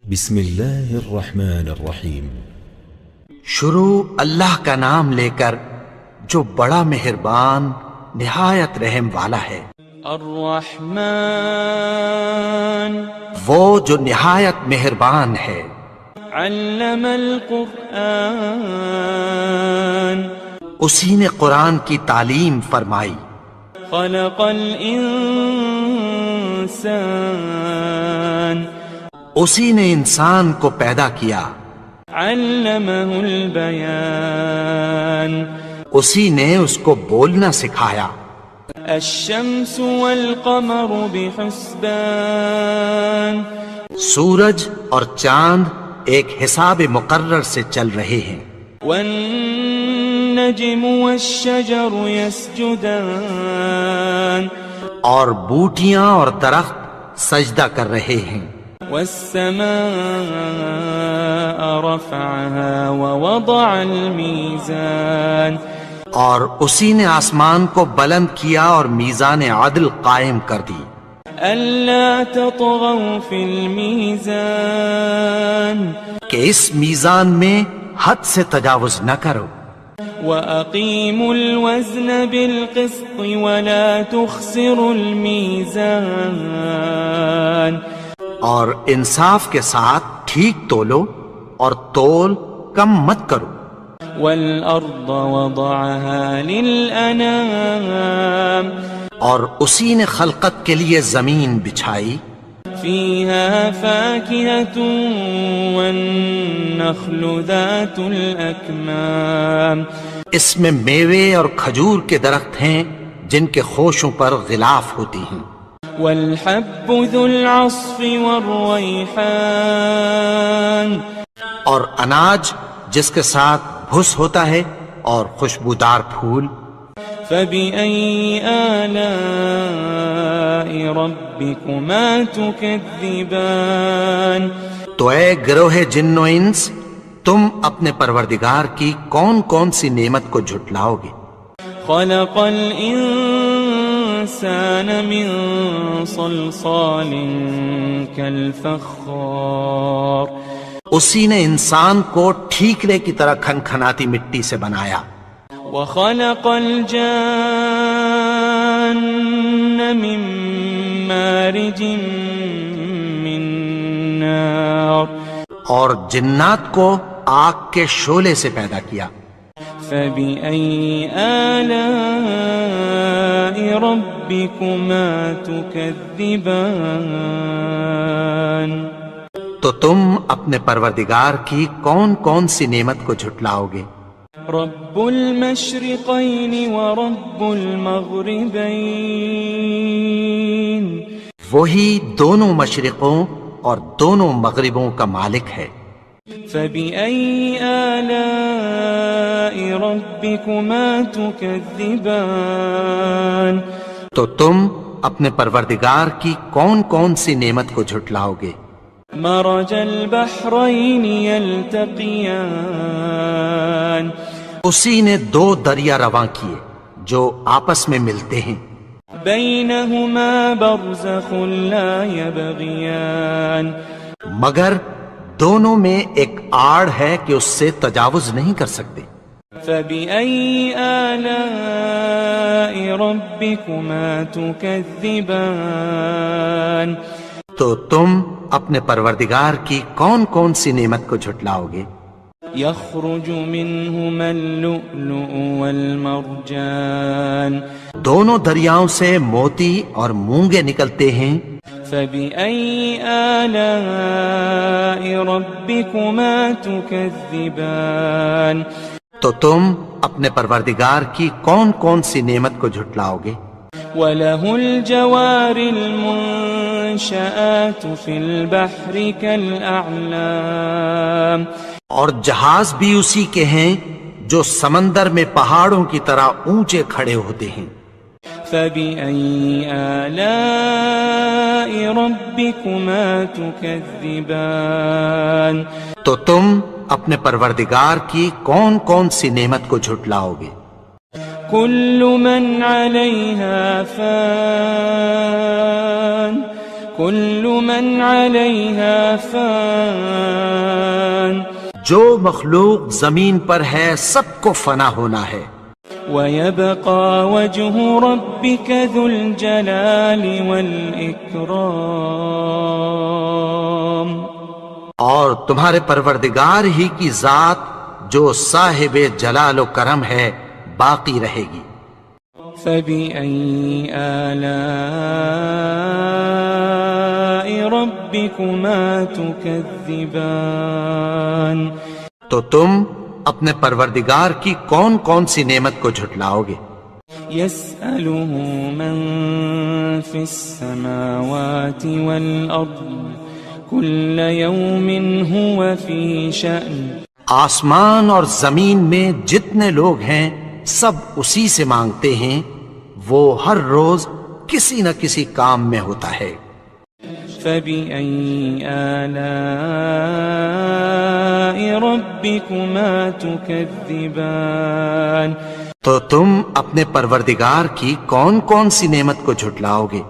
بسم اللہ الرحمن الرحیم۔ شروع اللہ کا نام لے کر جو بڑا مہربان نہایت رحم والا ہے۔ الرحمن وہ جو نہایت مہربان ہے۔ علم القرآن اسی نے قرآن کی تعلیم فرمائی۔ خلق الانسان اسی نے انسان کو پیدا کیا۔ علمہ البیان اسی نے اس کو بولنا سکھایا۔ الشمس والقمر بحسبان سورج اور چاند ایک حساب مقرر سے چل رہے ہیں۔ والنجم والشجر يسجدان اور بوٹیاں اور درخت سجدہ کر رہے ہیں۔ والسماء رفعها ووضع الميزان اور اسی نے آسمان کو بلند کیا اور میزان عدل قائم کر دی۔ ألا تطغوا في الميزان کہ اس میزان میں حد سے تجاوز نہ کرو۔ وأقيموا الوزن بالقسط ولا تخسروا الميزان اور انصاف کے ساتھ ٹھیک تولو اور تول کم مت کرو۔ والأرض وضعها للأنام اور اسی نے خلقت کے لیے زمین بچھائی۔ فيها فاكهة والنخل ذات الأكمام اس میں میوے اور کھجور کے درخت ہیں جن کے خوشوں پر غلاف ہوتی ہیں۔ والحب ذو العصف والريحان اور اناج جس کے ساتھ بھس ہوتا ہے اور خوشبودار پھول۔ فبأي آلاء ربكما تكذبان تو اے گروہ جن و انس، تم اپنے پروردگار کی کون کون سی نعمت کو جھٹلاؤ گے؟ خلق الإنسان من صلصال كالفخار اسی نے انسان کو ٹھیکرے کی طرح کھنکھناتی مٹی سے بنایا۔ وخلق الجان من مارج من نار اور جنات کو آگ کے شعلے سے پیدا کیا۔ فبأي آلاء ربكما تكذبان تو تم اپنے پروردگار کی کون کون سی نعمت کو جھٹلاؤ گے؟ رب المشرقين ورب المغربين وہی دونوں مشرقوں اور دونوں مغربوں کا مالک ہے۔ فبأي آلاء ربكما تكذبان تو تم اپنے پروردگار کی کون کون سی نعمت کو جھٹلاؤ گے؟ مرج البحرين يلتقيان اسی نے دو دریا رواں کیے جو آپس میں ملتے ہیں۔ بينهما برزخ لا يبغيان مگر دونوں میں ایک آڑ ہے کہ اس سے تجاوز نہیں کر سکتے۔ فبأي آلاء ربكما تكذبان تو تم اپنے پروردگار کی کون کون سی نعمت کو جھٹلاؤ گے؟ يخرج منهما اللؤلؤ والمرجان دونوں دریاؤں سے موتی اور مونگے نکلتے ہیں۔ فبأي آلاء ربكما تكذبان تو تم اپنے پروردگار کی کون کون سی نعمت کو جھٹلاؤ گے؟ وله الجوار المنشآت في البحر كالأعلام اور جہاز بھی اسی کے ہیں جو سمندر میں پہاڑوں کی طرح اونچے کھڑے ہوتے ہیں۔ فبأي آلاء ربكما تكذبان تو تم اپنے پروردگار کی کون کون سی نعمت کو جھٹلاؤ گے؟ كل من عليها فان كل من عليها فان جو مخلوق زمین پر ہے سب کو فنا ہونا ہے، ويبقى وجه ربك ذو الجلال والإكرام اور تمہارے پروردگار ہی کی ذات جو صاحب جلال و کرم ہے باقی رہے گی۔ فبأي آلاء ربكما تكذبان تو تم اپنے پروردگار کی کون کون سی نعمت کو جھٹلاؤ گے؟ يسأله من في السماوات والأرض كل يوم هو في شأن آسمان اور زمین میں جتنے لوگ ہیں سب اسی سے مانگتے ہیں، وہ ہر روز کسی نہ کسی کام میں ہوتا ہے۔ فبأي آلاء ربكما تكذبان تو تم اپنے پروردگار کی کون کون سی نعمت کو جھٹلاؤ گے؟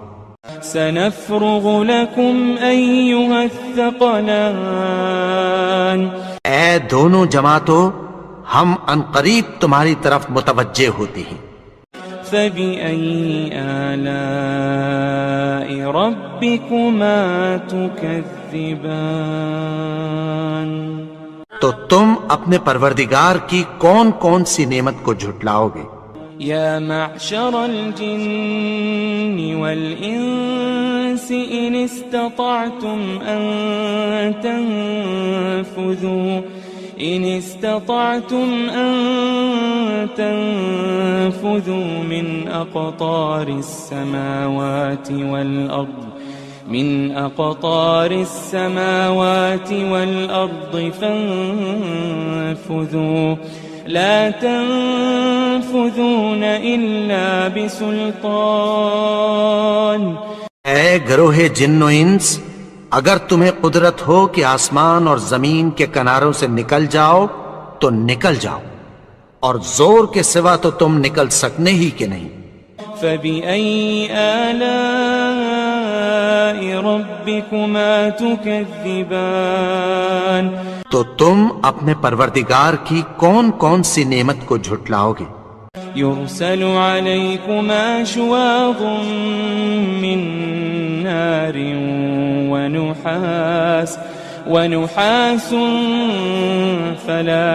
سنفرغ لكم أيها الثقلان اے دونوں جماعتوں، ہم عنقریب تمہاری طرف متوجہ ہوتے ہیں۔ فبأي آلاء ربكما تكذبان تو تم اپنے پروردگار کی کون کون سی نعمت کو جھٹلاؤ گے؟ يا معشر الجن والإنس إن استطعتم أن تنفذوا من أقطار السماوات والأرض فانفذوا لا تنفذون إلا بسلطان اے گروہ جن و انس، اگر تمہیں قدرت ہو کہ آسمان اور زمین کے کناروں سے نکل جاؤ تو نکل جاؤ، اور زور کے سوا تو تم نکل سکنے ہی کہ نہیں۔ فبأي آلاء ربكما تكذبان تو تم اپنے پروردگار کی کون کون سی نعمت کو جھٹلاؤ گے؟ يرسل عليكما شواظ من نار ونحاس فلا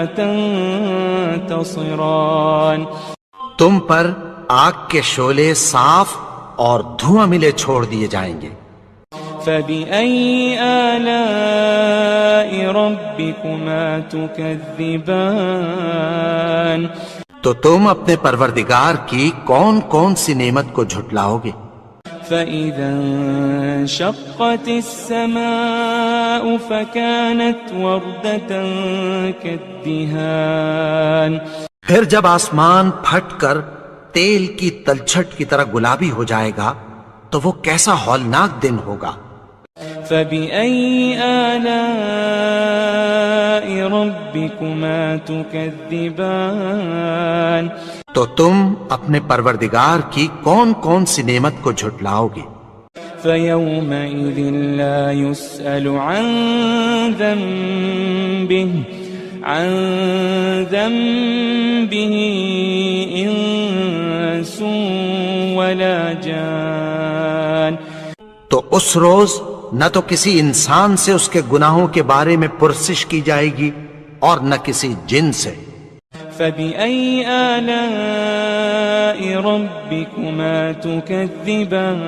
تنتصران تم پر آگ کے شعلے صاف اور دھواں ملے چھوڑ دیے جائیں گے۔ فبأي آلاء ربكما تكذبان تو تم اپنے پروردگار کی کون کون سی نعمت کو جھٹلاؤ گے؟ فإذا انشقت السماء فكانت وردة كالدهان پھر جب آسمان پھٹ کر تیل کی تلچھٹ کی طرح گلابی ہو جائے گا تو وہ کیسا ہولناک دن ہوگا۔ فبأي آلاء ربكما تكذبان تو تم اپنے پروردگار کی کون کون سی نعمت کو جھٹلاؤ گے؟ فيومئذ لا يسأل عن ذنبه إنس ولا جان تو اس روز نہ تو کسی انسان سے اس کے گناہوں کے بارے میں پرسش کی جائے گی اور نہ کسی جن سے۔ فبأي آلاء ربكما تكذبان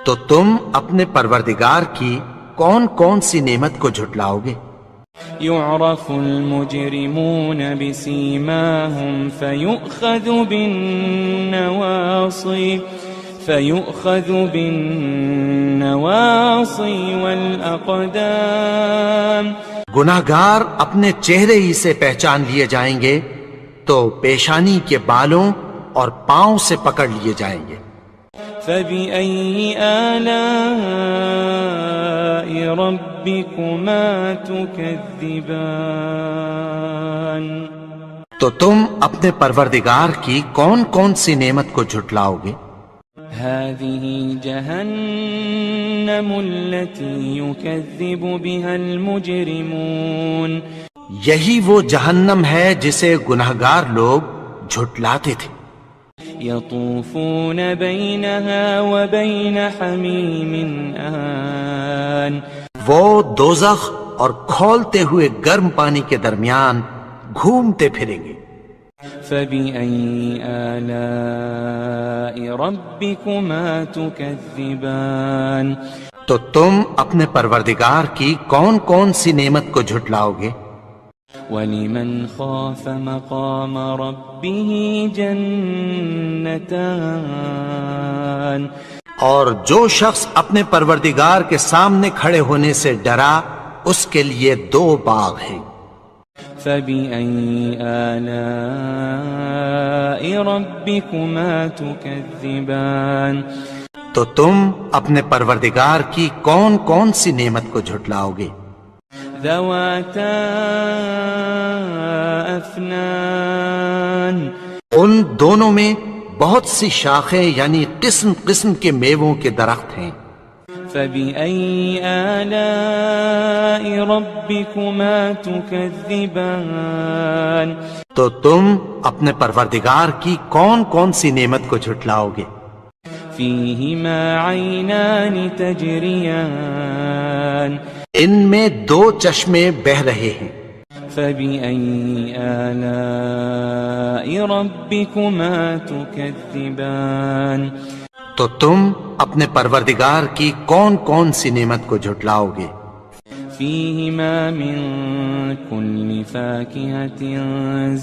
تو تم اپنے پروردگار کی کون کون سی نعمت کو جھٹلاؤ گے؟ يعرف المجرمون بسيماهم فيؤخذ بالنواصي والأقدام گناہگار اپنے چہرے ہی سے پہچان لیے جائیں گے تو پیشانی کے بالوں اور پاؤں سے پکڑ لیے جائیں گے۔ فبأي آلاء ربكما تكذبان تو تم اپنے پروردگار کی کون کون سی نعمت کو جھٹلاؤ گے؟ هذه جهنم التي يكذب بها المجرمون یہی وہ جہنم ہے جسے گنہگار لوگ جھٹلاتے تھے. يطوفون بينها وبين حميم آن وہ دوزخ اور کھولتے ہوئے گرم پانی کے درمیان گھومتے پھریں گے. فبأي آلاء ربكما تكذبان تو تم اپنے پروردگار کی کون کون سی نعمت کو جھٹلاؤ گے؟ ولمن خاف مقام ربه جنتان اور جو شخص اپنے پروردگار کے سامنے کھڑے ہونے سے ڈرا اس کے لیے 2 باغ ہیں. فبأي آلاء ربكما تكذبان تو تم اپنے پروردگار کی کون کون سی نعمت کو جھٹلاؤ گے؟ ذواتا افنان ان دونوں میں بہت سی شاخیں یعنی قسم قسم کے میووں کے درخت ہیں. فبأي آلاء ربكما تكذبان تو تم اپنے پروردگار کی کون کون سی نعمت کو جھٹلاؤ گے؟ فيهما عينان تجريان ان میں 2 چشمے بہ رہے ہیں. فبأي آلاء ربكما تكذبان تو تم اپنے پروردگار کی کون کون سی نعمت کو جھٹلاؤ گے؟ فيهما من كل فاكهة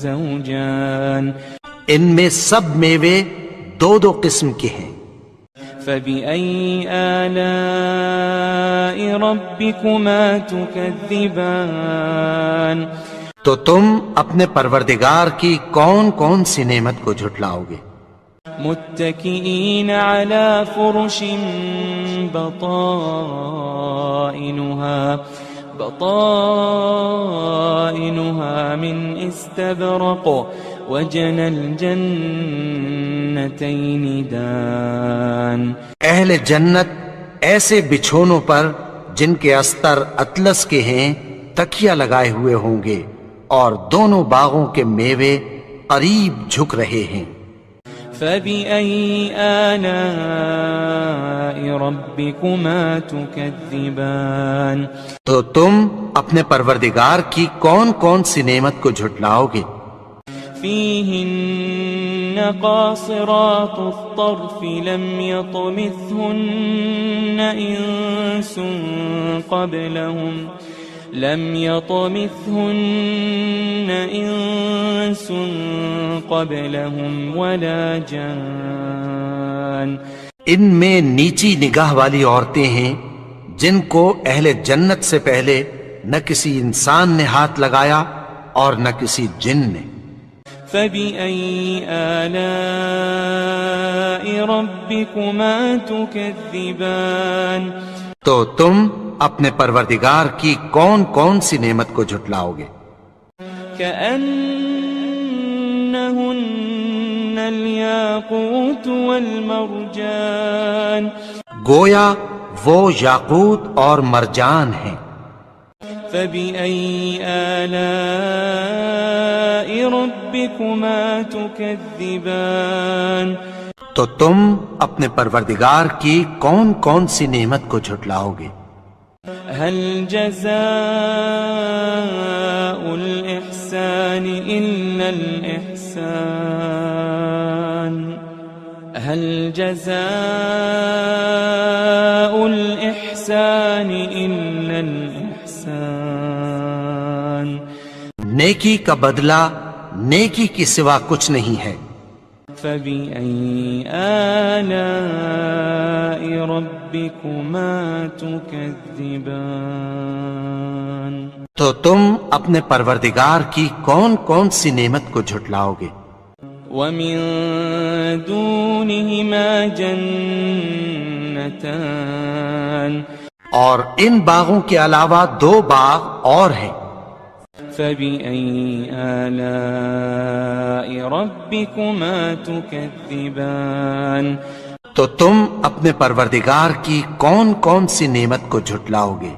زوجان ان میں سب میوے 2 قسم کے ہیں. فبأي آلاء ربكما تكذبان تو تم اپنے پروردگار کی کون کون سی نعمت کو جھٹلاؤ گے؟ متكئين على فرش بطائنها من استبرق وجنى الجنتين دان اہل جنت ایسے بچھونوں پر جن کے استر اطلس کے ہیں تکیہ لگائے ہوئے ہوں گے اور دونوں باغوں کے میوے قریب جھک رہے ہیں. فبأي آلاء ربكما تكذبان تو تم اپنے پروردگار کی کون کون سی نعمت کو جھٹلاؤ گے؟ فيهن قاصرات الطرف لم يطمثهن إنس قبلهم ولا جان ان میں نیچی نگاہ والی عورتیں ہیں جن کو اہل جنت سے پہلے نہ کسی انسان نے ہاتھ لگایا اور نہ کسی جن نے. فبأي آلاء ربكما تكذبان تو تم اپنے پروردگار کی کون کون سی نعمت کو جھٹلاؤ گے؟ كأنهن الياقوت والمرجان گویا وہ یاقوت اور مرجان ہیں. فبأي آلاء ربكما تكذبان تو تم اپنے پروردگار کی کون کون سی نعمت کو جھٹلاؤ گے؟ هل جزاء الإحسان إلا الإحسان هل جزاء الإحسان إلا الإحسان نیکی کا بدلہ نیکی کی سوا کچھ نہیں ہے. فبأي آلاء ربكما تكذبان تو تم اپنے پروردگار کی کون کون سی نعمت کو جھٹلاؤ گے؟ ومن دونهما جنتان اور ان باغوں کے علاوہ 2 باغ اور ہیں. فبأي آلاء ربكما تكذبان تو تم اپنے پروردگار کی کون کون سی نعمت کو جھٹلاؤ گے؟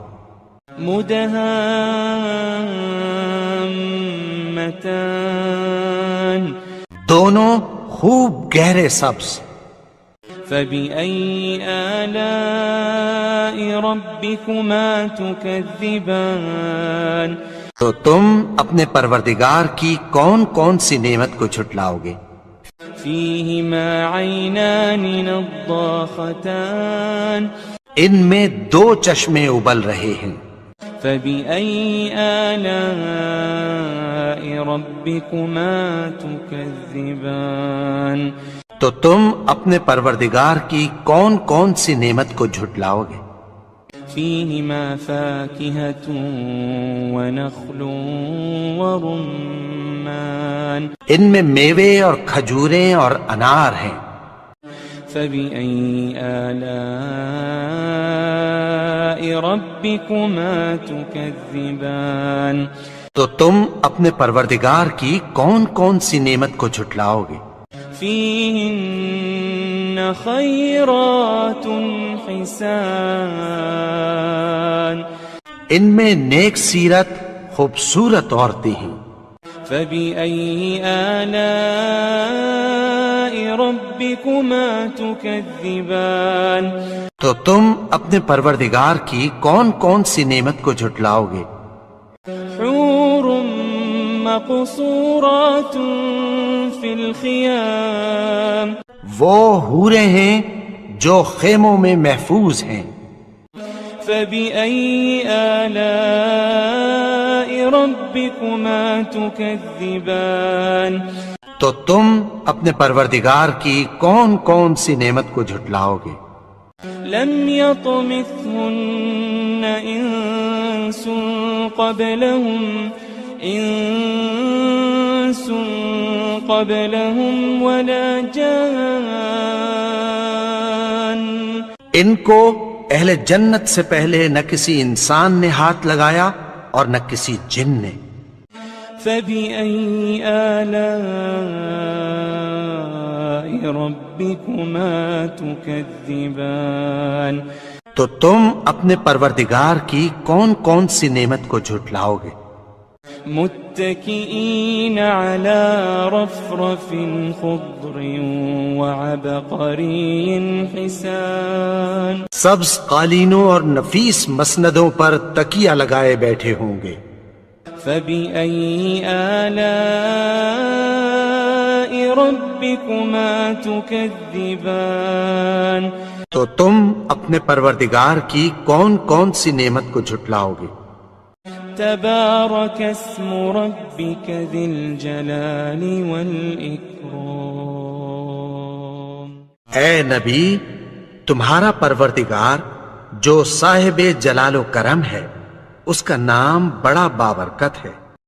مدہامتان دونوں خوب گہرے سبز. فبأي آلاء ربكما تكذبان تو تم اپنے پروردگار کی کون کون سی نعمت کو جھٹلاؤ گے؟ فيهما عينان نضاختان ان میں دو چشمے ابل رہے ہیں. فبأي آلاء ربكما تكذبان تو تم اپنے پروردگار کی کون کون سی نعمت کو جھٹلاؤ گے؟ فيهما فاكهة ونخل ورمان ان میں میوے اور کھجوریں اور انار ہیں. فبأي آلاء ربكما تكذبان تو تم اپنے پروردگار کی کون کون سی نعمت کو جھٹلاؤ گے؟ فيهن خيرات حسان ان میں نیک سیرت خوبصورت عورتیں ہیں. فبأي آلاء ربكما تكذبان تو تم اپنے پروردگار کی کون کون سی نعمت کو جھٹلاؤ گے؟ حور مقصورات في الخيام وہ حوریں ہیں جو خیموں میں محفوظ ہیں. فبأي آلاء ربكما تكذبان تو تم اپنے پروردگار کی کون کون سی نعمت کو جھٹلاؤ گے؟ لم يطمثهن إنس قبلهم ولا جان ان کو اہل جنت سے پہلے نہ کسی انسان نے ہاتھ لگایا اور نہ کسی جن نے. فبأي آلاء ربكما تكذبان تو تم اپنے پروردگار کی کون کون سی نعمت کو جھٹلاؤ گے؟ متكئين على رفرف خضر وعبقري حسان سبز قالینوں اور نفیس مسندوں پر تکیہ لگائے بیٹھے ہوں گے. فبأي آلاء ربكما تكذبان تو تم اپنے پروردگار کی کون کون سی نعمت کو جھٹلاؤ گے؟ تبارك اسم ربك ذي الجلال والإكرام اے نبی، تمہارا پروردگار جو صاحب جلال و کرم ہے، اس کا نام بڑا بابرکت ہے.